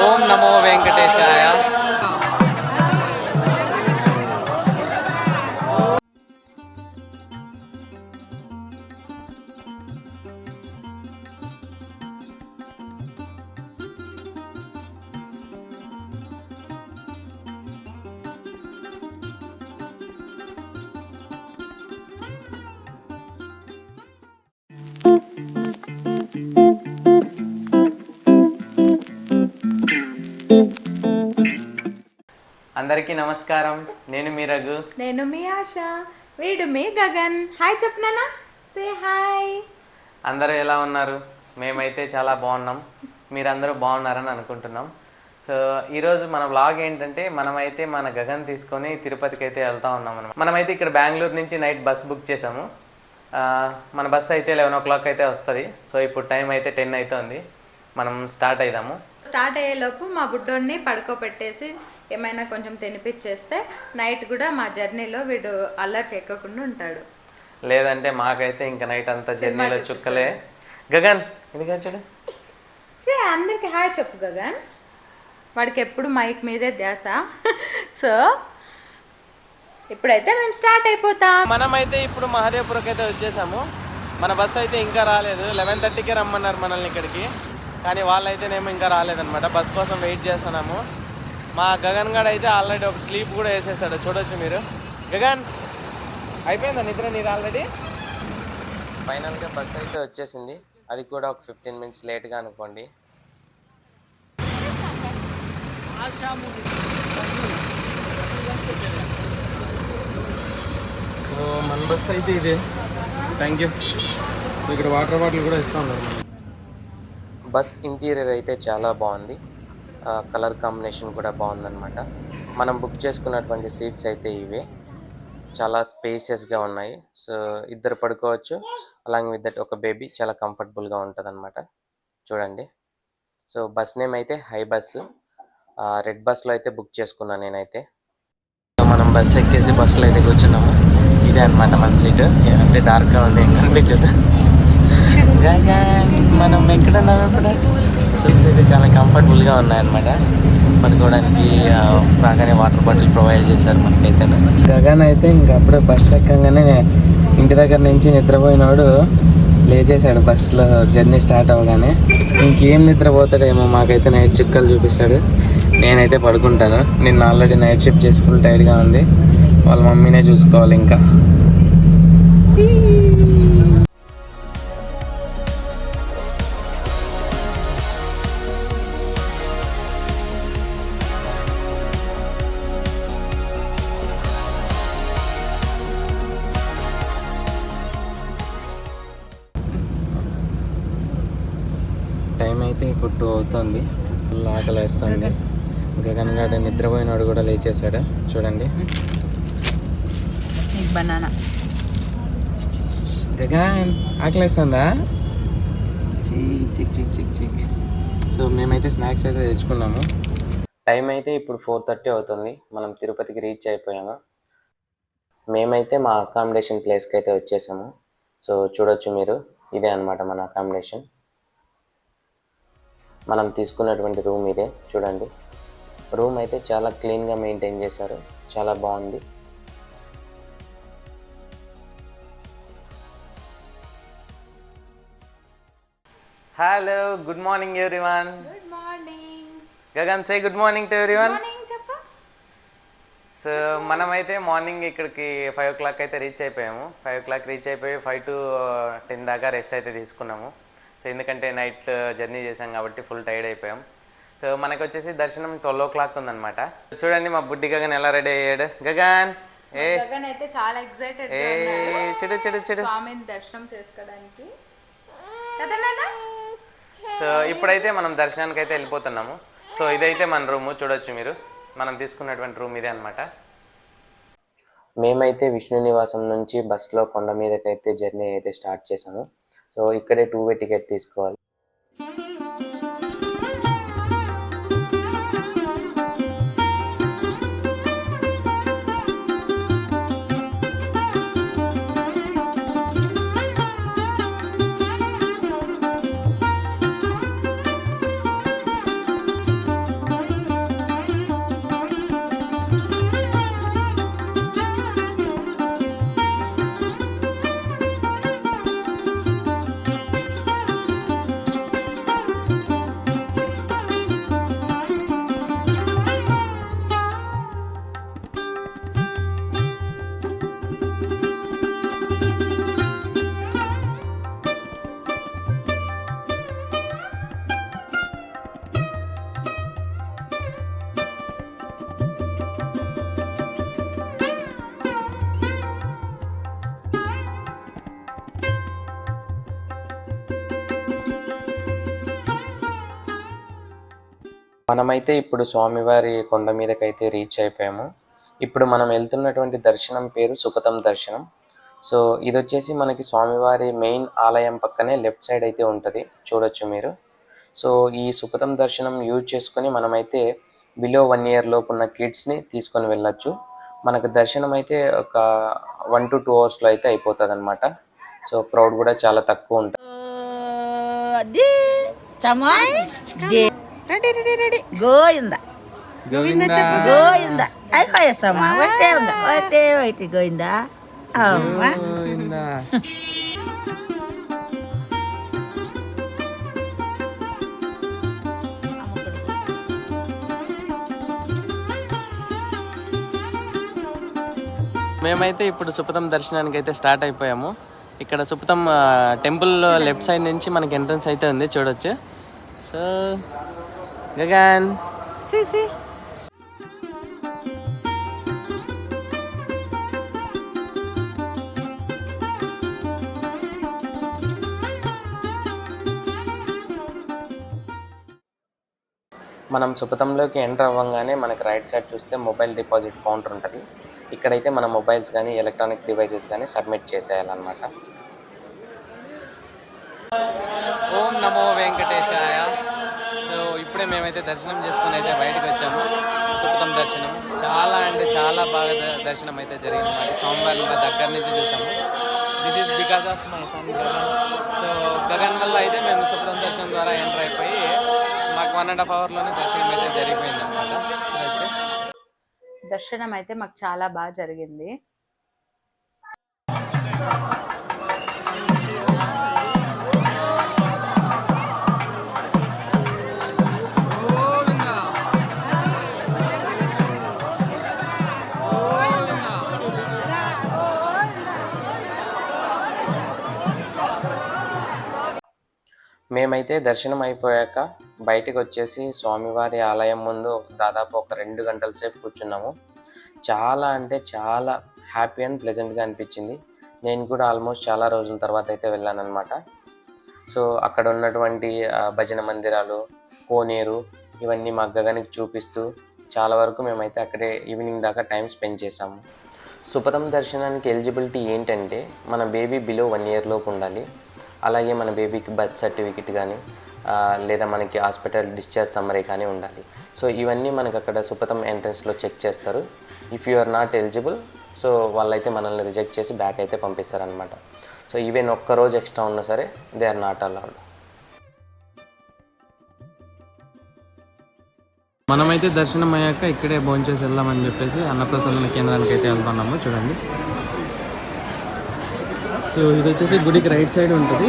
ఓం నమో వెంకటేశాయ. అందరికీ నమస్కారం. నేను మీ రఘు. నేను మీ ఆశ. వీడు మీ గగన్. హాయ్ చెప్పనా? Say hi. అందరూ ఎలా ఉన్నారు? మేమైతే చాలా బాగున్నాం. మీరందరూ బాగున్నారని అనుకుంటున్నాం. సో ఈరోజు మన వ్లాగ్ ఏంటంటే, మనమైతే మన గగన్ తీసుకొని తిరుపతికి అయితే వెళ్తా ఉన్నాం అనమాట. మనమైతే ఇక్కడ బెంగళూరు నుంచి నైట్ బస్ బుక్ చేసాము. మన బస్ అయితే 11 o'clock అయితే వస్తుంది. సో ఇప్పుడు టైం అయితే 10 అవుతుంది. మనం స్టార్ట్ అయిదాము. స్టార్ట్ అయ్యేలోపు మా బుడ్డోడిని పడుకోబెట్టేసి ఏమైనా కొంచెం తినిపించేస్తే నైట్ కూడా మా జర్నీలో వీడు అల్లరి చేయకుండా ఉంటాడు. లేదంటే మాకైతే ఇంకా నైట్ అంతా జర్నీలో చుక్కలే. గగన్ ఇదిగా చూడు. అందరికి హాయ్ చెప్పు గగన్. వాడికి ఎప్పుడు మైక్ మీదే ధ్యాస. సో ఇప్పుడైతే మేము స్టార్ట్ అయిపోతాం. మనమైతే ఇప్పుడు మహదేవ్పురకి అయితే వచ్చేసాము. మన బస్సు అయితే ఇంకా రాలేదు. 11:30కే రమ్మన్నారు మనల్ని ఇక్కడికి. కానీ వాళ్ళైతేనేమో ఇంకా రాలేదన్నమాట. బస్ కోసం వెయిట్ చేస్తున్నాము. మా గగన్ గడ్ అయితే ఆల్రెడీ ఒక స్లీప్ కూడా వేసేసాడు. చూడొచ్చు మీరు. గగన్ అయిపోయిందా నిద్ర నీది ఆల్రెడీ? ఫైనల్గా బస్ అయితే వచ్చేసింది. అది కూడా ఒక 15 minutes లేట్గా అనుకోండి. సో మన బస్ అయితే ఇదే. Thank you. ఇక్కడ వాటర్ బాటిల్ కూడా ఇస్తూ ఉన్నారు. బస్ ఇంటీరియర్ అయితే చాలా బాగుంది. కలర్ కాంబినేషన్ కూడా బాగుందన్నమాట. మనం బుక్ చేసుకున్నటువంటి సీట్స్ అయితే ఇవే. చాలా స్పేసియస్గా ఉన్నాయి. సో ఇద్దరు పడుకోవచ్చు. అలాంగ్ విత్ దట్ ఒక బేబీ చాలా కంఫర్టబుల్గా ఉంటుంది అనమాట. చూడండి. సో బస్ నేమ్ అయితే హై బస్సు. రెడ్ బస్లో అయితే బుక్ చేసుకున్నాను నేనైతే. మనం బస్ ఎక్కేసి బస్సులో అయితే కూర్చున్నాము. ఇదే అనమాట మన సీటు. అంటే డార్క్గా ఉంది, ఏం కనిపించదు. మనం ఎక్కడున్నాము ఇప్పుడు? సీట్స్ అయితే చాలా కంఫర్టబుల్గా ఉన్నాయన్నమాట. పడుకోవడానికి బాగానే వాటర్ బాటిల్ ప్రొవైడ్ చేశారు మనకైతే. గగన్ అయితే ఇంకా అప్పుడే బస్ ఎక్కగానే ఇంటి దగ్గర నుంచి నిద్రపోయినాడు లేచేసాడు. బస్సులో జర్నీ స్టార్ట్ అవ్వగానే ఇంకేం నిద్రపోతాడేమో. మాకైతే నైట్ చుక్కలు చూపిస్తాడు. నేనైతే పడుకుంటాను. నిన్న ఆల్రెడీ నైట్ షిఫ్ట్ చేసి ఫుల్ టైర్డ్గా ఉంది. వాళ్ళ మమ్మీనే చూసుకోవాలి ఇంకా. టైం అయితే ఇప్పుడు 2 అవుతుంది. ఫుల్ ఆకలి వేస్తుంది. గగన్ గారు నిద్రపోయినాడు కూడా లేచేసాడు. చూడండి. బనానా. గగన్ ఆకలి వేస్తుందా? చిక్ చిక్ చిక్ చిక్. సో మేమైతే స్నాక్స్ అయితే తెచ్చుకున్నాము. టైం అయితే ఇప్పుడు 4:30 అవుతుంది. మనం తిరుపతికి రీచ్ అయిపోయాము. మేమైతే మా అకామిడేషన్ ప్లేస్కి అయితే వచ్చేసాము. సో చూడొచ్చు మీరు. ఇదే అనమాట మన అకామిడేషన్. మనం తీసుకున్నటువంటి రూమ్ ఇదే. చూడండి. రూమ్ అయితే చాలా క్లీన్గా మెయింటైన్ చేశారు. చాలా బాగుంది. Hello, good morning everyone. Good morning. Gagan say good morning to everyone. చెప్పు. సో మనమైతే మార్నింగ్ ఇక్కడికి 5 o'clock అయితే రీచ్ అయిపోయాము. 5 o'clock రీచ్ అయిపోయి 5 to 10 దాకా రెస్ట్ అయితే తీసుకున్నాము. సో ఎందుకంటే నైట్ జర్నీ చేసాం కాబట్టి ఫుల్ టైర్డ్ అయిపోయాం. సో మనకు వచ్చేసి దర్శనం 12 o'clock ఉందన్నమాట. చూడండి మా బుడ్డి గగన్ ఎలా రెడీ అయ్యాడు. గగన్ గగన్ అయితే చాలా ఎక్సైటెడ్. చెడు చెడు చెడు స్వామిని దర్శనం చేసుకోవడానికి కదా నాన్న. సో ఇప్పుడైతే మనం దర్శనానికి అయితే వెళ్ళిపోతున్నాము. సో ఇదైతే మన రూము. చూడొచ్చు మీరు. మనం తీసుకున్నటువంటి రూమ్ ఇదే అనమాట. మేమైతే విష్ణు నివాసం నుంచి బస్సులో కొండ మీదకైతే జర్నీ అయితే స్టార్ట్ చేసాము. సో ఇక్కడే 2-way టికెట్ తీసుకోవాలి. మనమైతే ఇప్పుడు స్వామివారి కొండ మీదకైతే రీచ్ అయిపోయాము. ఇప్పుడు మనం వెళ్తున్నటువంటి దర్శనం పేరు సుపథం దర్శనం. సో ఇది వచ్చేసి మనకి స్వామివారి మెయిన్ ఆలయం పక్కనే లెఫ్ట్ సైడ్ అయితే ఉంటుంది, చూడొచ్చు మీరు. సో ఈ సుపథం దర్శనం యూజ్ చేసుకొని మనమైతే బిలో 1 year లోపు ఉన్న కిడ్స్ని తీసుకొని వెళ్ళొచ్చు. మనకు దర్శనం అయితే ఒక 1 to 2 hours అయితే అయిపోతుంది అనమాట. సో క్రౌడ్ కూడా చాలా తక్కువ ఉంటుంది. గోయిందా గోయిందా అయిపోయేస్తామా ఒకటే ఉందా ఒకటి గోయిందా అమ్మా మేమైతే ఇప్పుడు సుపథం దర్శనానికి అయితే స్టార్ట్ అయిపోయాము. ఇక్కడ సుపథం టెంపుల్ లెఫ్ట్ సైడ్ నుంచి మనకి ఎంట్రన్స్ అయితే ఉంది, చూడొచ్చు. సో గగన్ సిసి మనం సుపథంలోకి ఎంటర్ అవ్వగానే మనకి రైట్ సైడ్ చూస్తే మొబైల్ డిపాజిట్ కౌంటర్ ఉంటుంది. ఇక్కడైతే మన మొబైల్స్ కానీ ఎలక్ట్రానిక్ డివైసెస్ కానీ సబ్మిట్ చేసేయాలన్నమాట. ఓం నమో వెంకటేశాయ. సో ఇప్పుడే మేమైతే దర్శనం చేసుకుని అయితే బయటకు వచ్చాము. సుపథం దర్శనం చాలా అంటే చాలా బాగా దర్శనం అయితే జరిగింది. మరి స్వామివారిని దగ్గర నుంచి చూసాము. This is because of my son Gagan. So Gagan వల్ల అయితే మేము సుపథం దర్శనం ద్వారా ఎంటర్ అయిపోయి మాకు 1.5 hourలోనే దర్శనం అయితే జరిగిపోయింది అనమాట. చూడొచ్చు. దర్శనం అయితే మాకు చాలా బాగా జరిగింది. మేమైతే దర్శనం అయిపోయాక బయటకు వచ్చేసి స్వామివారి ఆలయం ముందు దాదాపు ఒక 2 గంటల సేపు కూర్చున్నాము. చాలా అంటే చాలా హ్యాపీ అండ్ ప్లెజెంట్గా అనిపించింది. నేను కూడా ఆల్మోస్ట్ చాలా రోజుల తర్వాత అయితే వెళ్ళాను అనమాట. సో అక్కడ ఉన్నటువంటి భజన మందిరాలు, కోనేరు ఇవన్నీ మా గగనికి చూపిస్తూ చాలా వరకు మేమైతే అక్కడే ఈవినింగ్ దాకా టైం స్పెండ్ చేసాము. సుపథం దర్శనానికి ఎలిజిబిలిటీ ఏంటంటే మన బేబీ బిలో 1 year లోపు ఉండాలి. అలాగే మన బేబీకి బర్త్ సర్టిఫికెట్ కానీ లేదా మనకి హాస్పిటల్ డిశ్చార్జ్ సమ్మరీ కానీ ఉండాలి. సో ఇవన్నీ మనకు అక్కడ సుపథం ఎంట్రన్స్లో చెక్ చేస్తారు. If you are not eligible, so వాళ్ళైతే మనల్ని రిజెక్ట్ చేసి బ్యాక్ అయితే పంపిస్తారనమాట. సో ఈవెన్ ఒక్కరోజు ఎక్స్ట్రా ఉన్నా సరే దే ఆర్ నాట్ అలౌడ్. మనమైతే దర్శనం అయ్యాక ఇక్కడే భోంచేసి వెళ్దామని చెప్పేసి అన్నప్రసాదన కేంద్రానికి అయితే వెళ్తున్నాము. చూడండి. సో ఇది వచ్చేసి గుడికి రైట్ సైడ్ ఉంటుంది.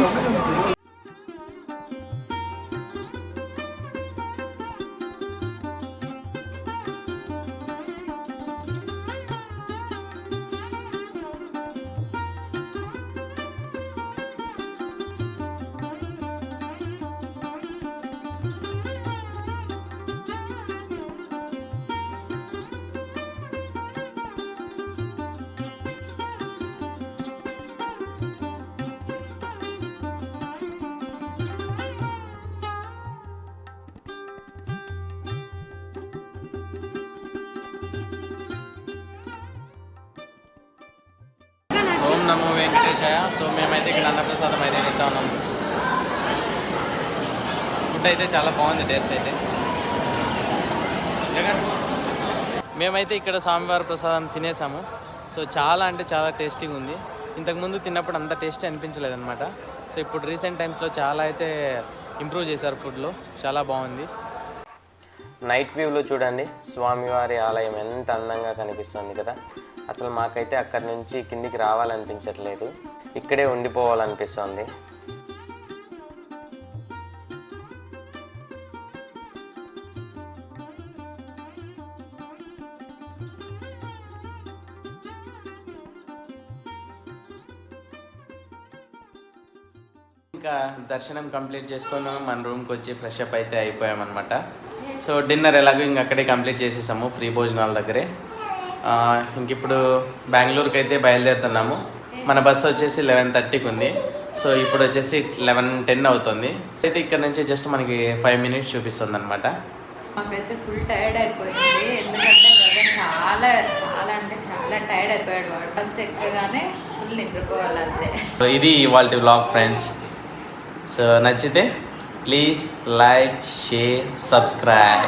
ఓం నమో వెంకటేశాయ. సో మేమైతే ఇక్కడ అన్నప్రసాదం అయితే తింటా ఉన్నాము. ఫుడ్ అయితే చాలా బాగుంది, టేస్ట్ అయితే. మేమైతే ఇక్కడ స్వామివారి ప్రసాదం తినేసాము. సో చాలా అంటే చాలా టేస్టీగా ఉంది. ఇంతకుముందు తిన్నప్పుడు అంత టేస్టీ అనిపించలేదు అనమాట. సో ఇప్పుడు రీసెంట్ టైమ్స్లో చాలా అయితే ఇంప్రూవ్ చేశారు ఫుడ్లో, చాలా బాగుంది. నైట్ వ్యూలో చూడండి స్వామివారి ఆలయం ఎంత అందంగా కనిపిస్తుంది కదా. అసలు మాకైతే అక్కడి నుంచి కిందికి రావాలనిపించట్లేదు, ఇక్కడే ఉండిపోవాలనిపిస్తుంది. ఇంకా దర్శనం కంప్లీట్ చేసుకొని మన రూమ్కి వచ్చి ఫ్రెష్ అప్ అయితే అయిపోయామన్నమాట. సో డిన్నర్ ఎలాగో ఇంక అక్కడే కంప్లీట్ చేసేసాము ఫ్రీ భోజనాల దగ్గరే. ఇంక ఇప్పుడు బెంగళూరుకి అయితే బయలుదేరుతున్నాము. మన బస్సు వచ్చేసి 11:30కి ఉంది. సో ఇప్పుడు వచ్చేసి 11:10 అవుతుంది. అయితే ఇక్కడ నుంచి జస్ట్ మనకి 5 minutes చూపిస్తుంది అనమాట. మాకైతే ఫుల్ టైర్డ్ అయిపోయింది, ఎందుకంటే గగన్ చాలా చాలా అంటే చాలా టైర్డ్ అయిపోయాడు. వాడు బస్సు ఎక్కగానే ఫుల్ నిద్రపోవాలంతే. ఇది ఇవాళ వ్లాగ్ ఫ్రెండ్స్. సో నచ్చితే ప్లీజ్ లైక్, షేర్, సబ్స్క్రైబ్.